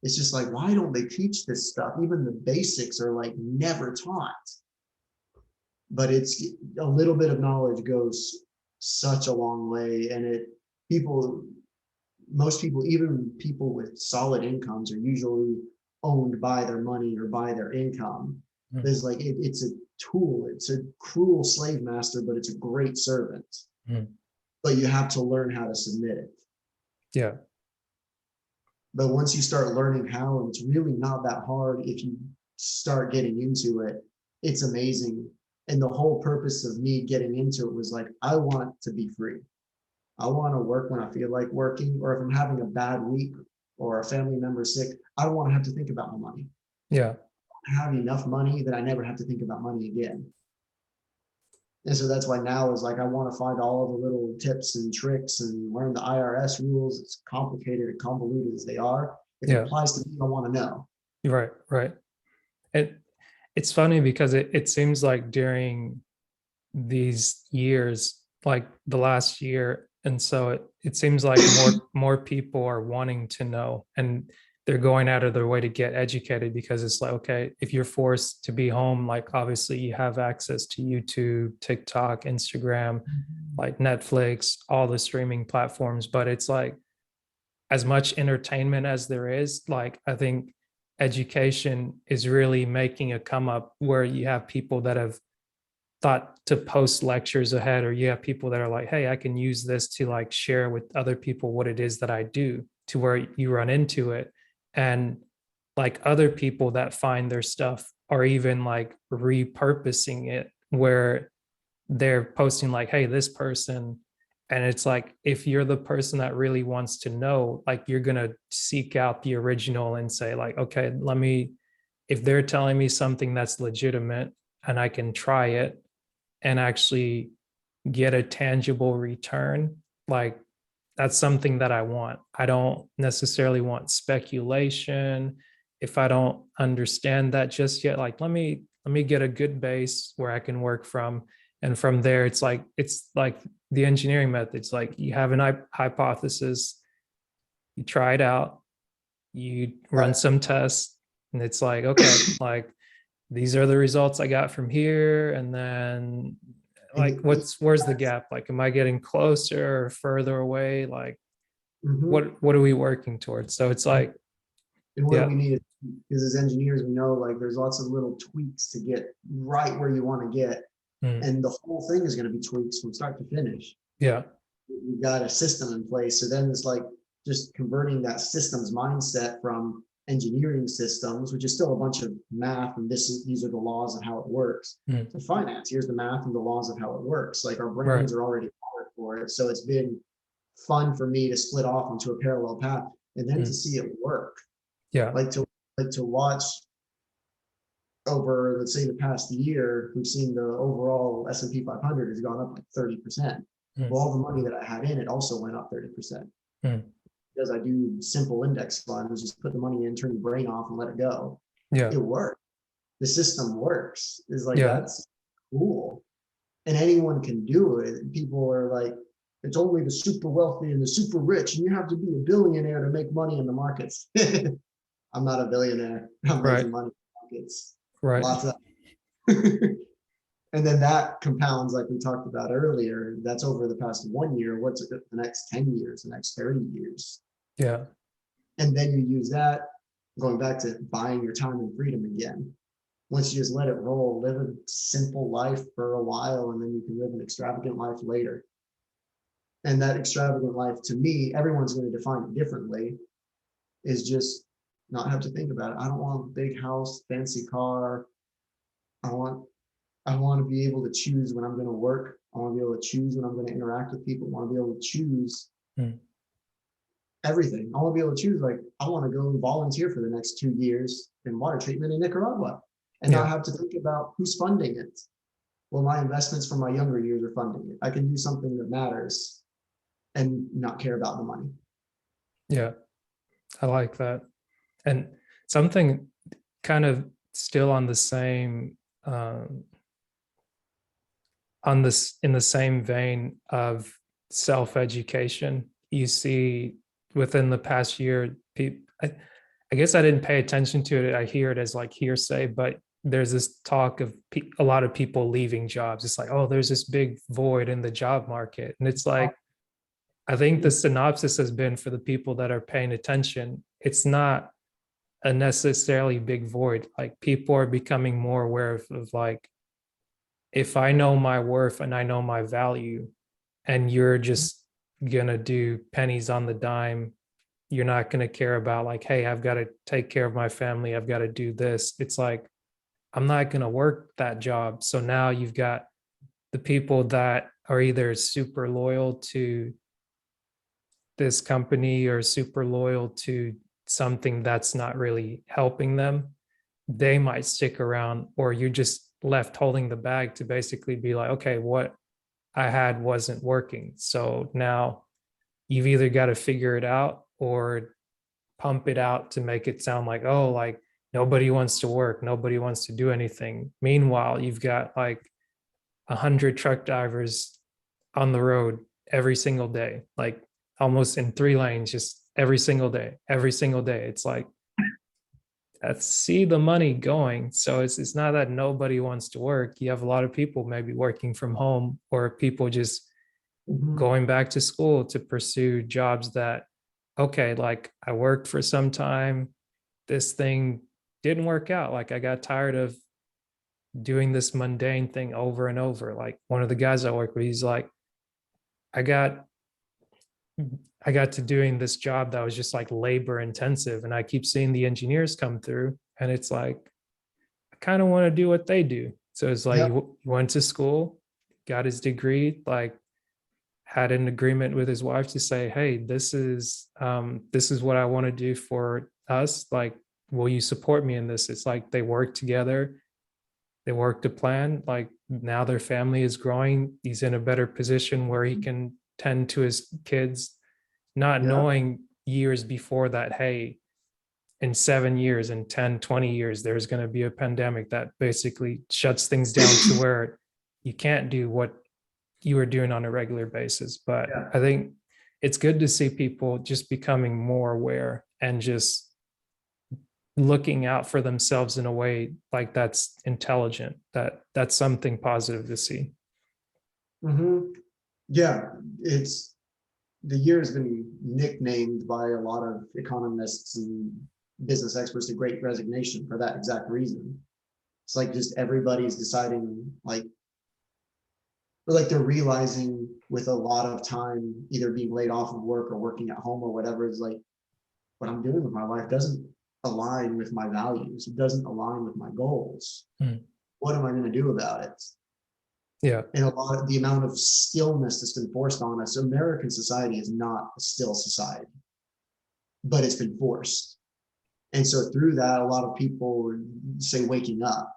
It's just like, why don't they teach this stuff? Even the basics are like never taught. But it's a little bit of knowledge goes such a long way, and it people most people, even people with solid incomes, are usually owned by their money or by their income. Mhm, There's like it's a tool. It's a cruel slave master, but it's a great servant. mhm. But you have to learn how to submit it. Yeah, But once you start learning how, and it's really not that hard if you start getting into it, it's amazing. And the whole purpose of me getting into it was like, I want to be free. I want to work when I feel like working, or if I'm having a bad week or a family member sick, I don't want to have to think about my money. yeah, I have enough money that I never have to think about money again. And so that's why now is like I want to find all of the little tips and tricks and learn the IRS rules. It's complicated and convoluted as they are. If it yeah. applies to me, I want to know. Right, right. It it's funny because it seems like during these years, like the last year, and so it seems like more people are wanting to know, and they're going out of their way to get educated, because it's like, okay, if you're forced to be home, like obviously you have access to YouTube, TikTok, Instagram, like Netflix, all the streaming platforms, but it's like as much entertainment as there is, like I think education is really making a come up where you have people that have thought to post lectures ahead, or you have people that are like, hey, I can use this to like share with other people what it is that I do, to where you run into it. And like other people that find their stuff are even like repurposing it, where they're posting like, hey, this person. And it's like, if you're the person that really wants to know, like you're going to seek out the original and say like, okay, let me, if they're telling me something that's legitimate and I can try it and actually get a tangible return, like that's something that I want. I don't necessarily want speculation. If I don't understand that just yet, like let me get a good base where I can work from. And from there, it's like the engineering methods. Like you have an hypothesis, you try it out, you run Right. some tests, and it's like, okay, like these are the results I got from here. And then And like where's the gap? Like, am I getting closer or further away? Like mhm. what are we working towards? So it's like, And what do yeah, we need? Because as engineers, we know like there's lots of little tweaks to get right where you want to get. mm, And the whole thing is going to be tweaks from start to finish. yeah, We've got a system in place. So then it's like just converting that systems mindset from engineering systems, which is still a bunch of math, and these are the laws of how it works, mm, to finance. Here's the math and the laws of how it works. Like our right, brains are already wired for it. So it's been fun for me to split off into a parallel path and then to mm, see it work. yeah, Like to watch over, let's say, the past year, we've seen the overall S&P 500 has gone up like 30%. mm, Well, all the money that I had in it also went up 30% mm, because I do simple index funds, just put the money in, turn the brain off, and let it go. yeah, It works. The system works. Is like yeah, that's cool, and anyone can do it. People are like, it's only the super wealthy and the super rich, and you have to be a billionaire to make money in the markets. I'm not a billionaire. I'm right, making money in the markets. right, Lots of and then that compounds like we talked about earlier. That's over the past 1 year. What's the next 10 years, the next 30 years? yeah, And then you use that, going back to buying your time and freedom again. Once you just let it roll, live a simple life for a while, and then you can live an extravagant life later. And that extravagant life, to me, everyone's going to define it differently, is just not have to think about it. I don't want a big house, fancy car. I want I want to be able to choose when I'm going to work. I want to be able to choose when I'm going to interact with people. I want to be able to choose mm, everything. I want to be able to choose, like, I want to go and volunteer for the next 2 years in water treatment in Nicaragua and not yeah, have to think about who's funding it. Well, my investments from my younger years are funding it. I can do something that matters and not care about the money. yeah. I like that. And something kind of still on the same on this, in the same vein of self-education, you see within the past year, people, I guess I didn't pay attention to it. I hear it as like hearsay, but there's this talk of a lot of people leaving jobs. It's like, oh, there's this big void in the job market. And it's like, I think the synopsis has been, for the people that are paying attention, it's not a necessarily big void. Like people are becoming more aware of like, if I know my worth and I know my value, and you're just gonna do pennies on the dime, you're not gonna care about like, hey, I've got to take care of my family, I've got to do this. It's like, I'm not gonna work that job. So now you've got the people that are either super loyal to this company or super loyal to something that's not really helping them. They might stick around, or you're just left holding the bag to basically be like, okay, what I had wasn't working. So now you've either got to figure it out or pump it out to make it sound like, oh, like nobody wants to work, nobody wants to do anything. Meanwhile, you've got like 100 truck drivers on the road every single day, like almost in 3 lanes, just every single day, every single day. It's like, I see the money going. So it's not that nobody wants to work. You have a lot of people maybe working from home, or people just Mhm. going back to school to pursue jobs that, okay, like I worked for some time, this thing didn't work out. Like I got tired of doing this mundane thing over and over. Like one of the guys I work with, he's like, I got I got to doing this job that was just like labor intensive. And I keep seeing the engineers come through, and it's like, I kind of want to do what they do. So it's like Yep. he went to school, got his degree, like had an agreement with his wife to say, hey, this is what I want to do for us. Like, will you support me in this? It's like they work together, they worked a plan. Like now their family is growing. He's in a better position where he can tend to his kids, not Yep. knowing years before that, hey, in 7 years, in 10, 20 years, there's going to be a pandemic that basically shuts things down to where you can't do what you were doing on a regular basis. But Yeah. I think it's good to see people just becoming more aware and just looking out for themselves in a way like that's intelligent, that's something positive to see. Hmm. Yeah, it's the year has been nicknamed by a lot of economists and business experts the Great Resignation for that exact reason. It's like just everybody's deciding like they're realizing with a lot of time either being laid off of work or working at home or whatever is like what I'm doing with my life doesn't align with my values. It doesn't align with my goals. Mm. What am I going to do about it? Yeah. And a lot of the amount of stillness that's been forced on us. American society is not a still society, but it's been forced. And so through that, a lot of people say waking up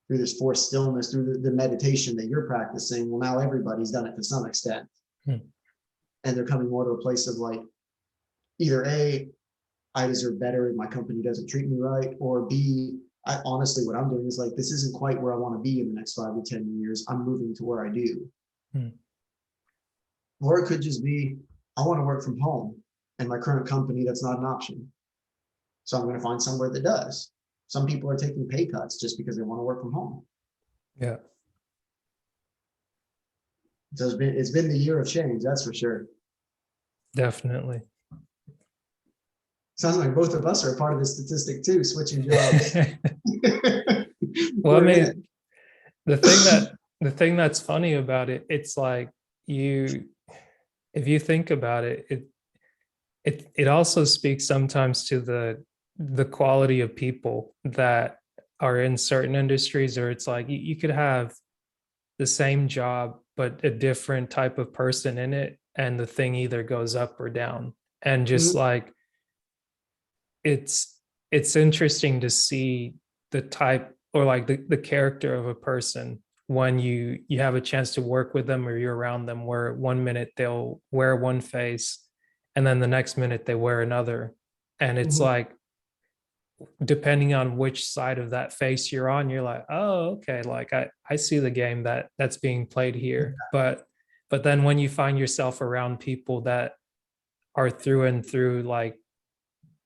through this forced stillness, through the meditation that you're practicing. Well, now everybody's done it to some extent. Mm. And they're coming more to a place of like, either A, I deserve better and my company doesn't treat me right, or B, I honestly, what I'm doing is like, this isn't quite where I want to be in the next 5 to 10 years. I'm moving to where I do. Mm. Or it could just be, I want to work from home and my current company, that's not an option. So I'm going to find somewhere that does. Some people are taking pay cuts just because they want to work from home. Yeah. So it's been the year of change, that's for sure. Definitely. Sounds like both of us are a part of the statistic too, switching jobs. Well, I We're in it. mean, the thing that's funny about it, it's like you, if you think about it, it also speaks sometimes to the quality of people that are in certain industries, or it's like you could have the same job but a different type of person in it, and the thing either goes up or down. And just Mhm. like it's interesting to see the type, or like the character of a person when you have a chance to work with them or you're around them, where 1 minute they'll wear one face and then the next minute they wear another. And it's Mhm. like, depending on which side of that face you're on, you're like, oh, okay, like I see the game that's being played here. But then when you find yourself around people that are through and through like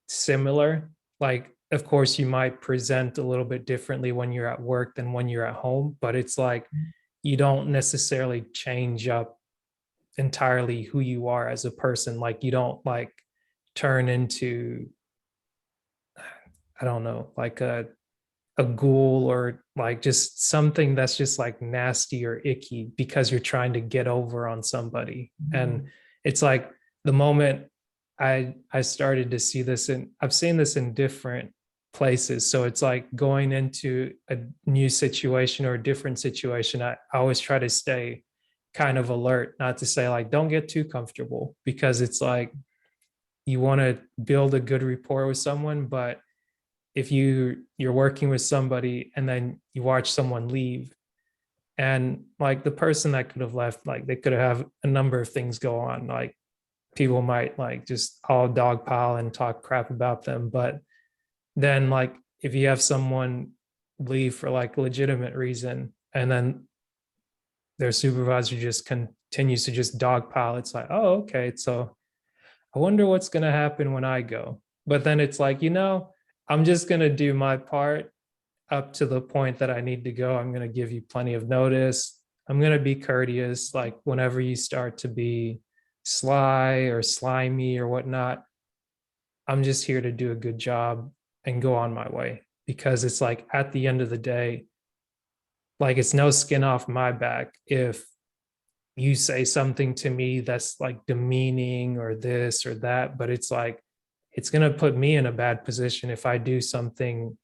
similar, like of course you might present a little bit differently when you're at work than when you're at home, but it's like you don't necessarily change up entirely who you are as a person. Like you don't like turn into, I don't know, like a ghoul, or like just something that's just like nasty or icky because you're trying to get over on somebody. And it's like the moment I started to see this, and I've seen this in different places. So it's like going into a new situation or a different situation, I always try to stay kind of alert, not to say like don't get too comfortable, because it's like you want to build a good rapport with someone. But if you're working with somebody and then you watch someone leave, and like the person that could have left, like they could have a number of things go on, like people might like just all dogpile and talk crap about them. But then like if you have someone leave for like a legitimate reason, and then their supervisor just continues to just dogpile, it's like, oh, okay, so I wonder what's going to happen when I go. But then it's like, I'm just going to do my part up to the point that I need to go. I'm going to give you plenty of notice. I'm going to be courteous. Like whenever you start to be sly or slimy or whatnot, I'm just here to do a good job and go on my way. Because it's like at the end of the day, like it's no skin off my back if you say something to me that's like demeaning or this or that, but it's like it's going to put me in a bad position if I do something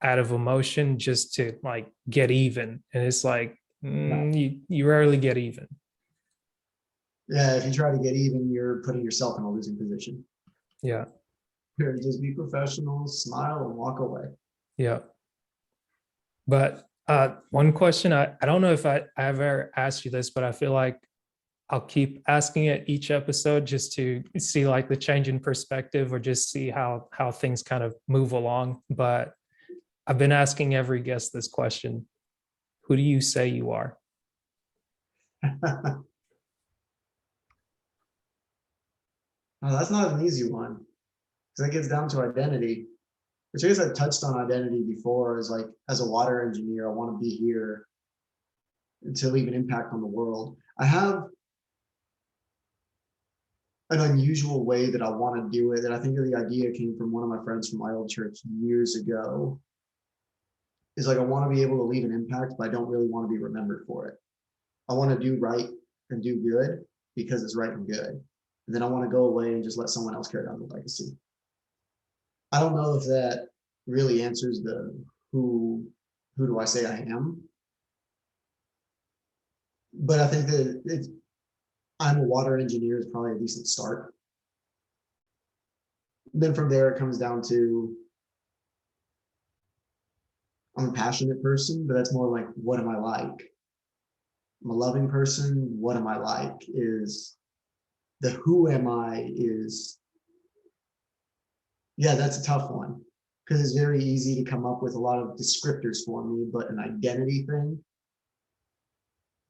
out of emotion just to like get even. And it's like Yeah. you rarely get even. Yeah, if you try to get even, you're putting yourself in a losing position. Yeah. Here, just be professional, smile, and walk away. Yeah. But one question, I don't know if I ever asked you this, but I feel like I'll keep asking it each episode just to see like the change in perspective or just see how things kind of move along. But I've been asking every guest this question. Who do you say you are? Oh, that's not an easy one because that gets down to identity, which I guess I touched on identity before. Is like as a water engineer, I want to be here to leave an impact on the world. I have an unusual way that I want to do it. And I think the idea came from one of my friends from my old church years ago. Is like I want to be able to leave an impact, but I don't really want to be remembered for it. I want to do right and do good because it's right and good. And then I want to go away and just let someone else carry on the legacy. I don't know if that really answers the who do I say I am, but I think that it's I'm a water engineer is probably a decent start. Then from there it comes down to I'm a passionate person, but that's more like what am I like? I'm a loving person. What am I like? Is the who am I is yeah, that's a tough one because it's very easy to come up with a lot of descriptors for me, but an identity thing.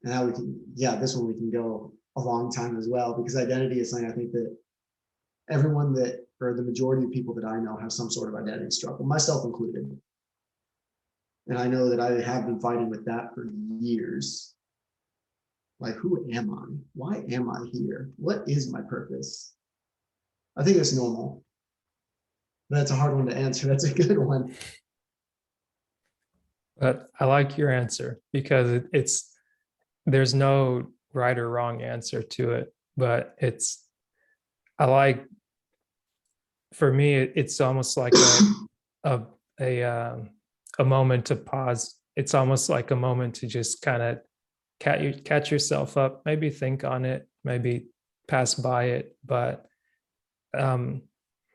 And now we can, yeah, this one we can go a long time as well because identity is something I think that everyone that, or the majority of people that I know have some sort of identity struggle, myself included. And I know that I have been fighting with that for years. Like, who am I? Why am I here? What is my purpose? I think it's normal. That's a hard one to answer. That's a good one. But I like your answer because it's there's no right or wrong answer to it, but it's I like for me it's almost like a a a moment to pause. It's almost like a moment to just kind of catch yourself up, maybe think on it, maybe pass by it. But um,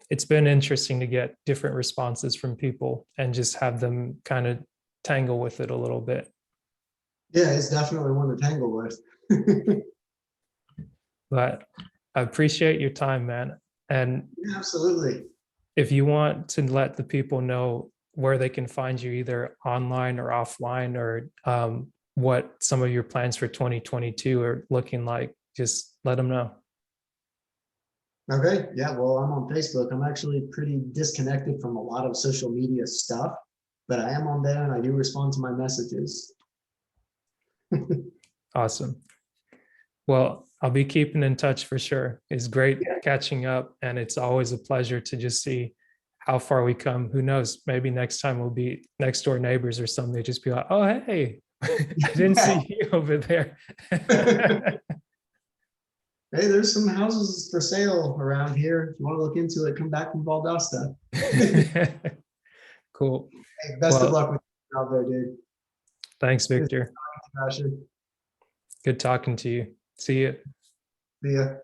it's been interesting to get different responses from people and just have them kind of tangle with it a little bit. Yeah, it's definitely one to tangle with. But I appreciate your time, man. And Yeah, absolutely. if you want to let the people know where they can find you either online or offline or what some of your plans for 2022 are looking like, just let them know. Okay. Yeah. Well, I'm on Facebook. I'm actually pretty disconnected from a lot of social media stuff, but I am on there and I do respond to my messages. Awesome. Well, I'll be keeping in touch for sure. It's great catching up, and it's always a pleasure to just see how far we come. Who knows? Maybe next time we'll be next door neighbors or something. Just be like, oh, hey, I didn't see you over there. Hey, there's some houses for sale around here. If you want to look into it, come back from Valdosta. Cool. Hey, best of Well, luck with you out there, dude. thanks, Good Victor. talking to you. Good talking to you. See you. See ya.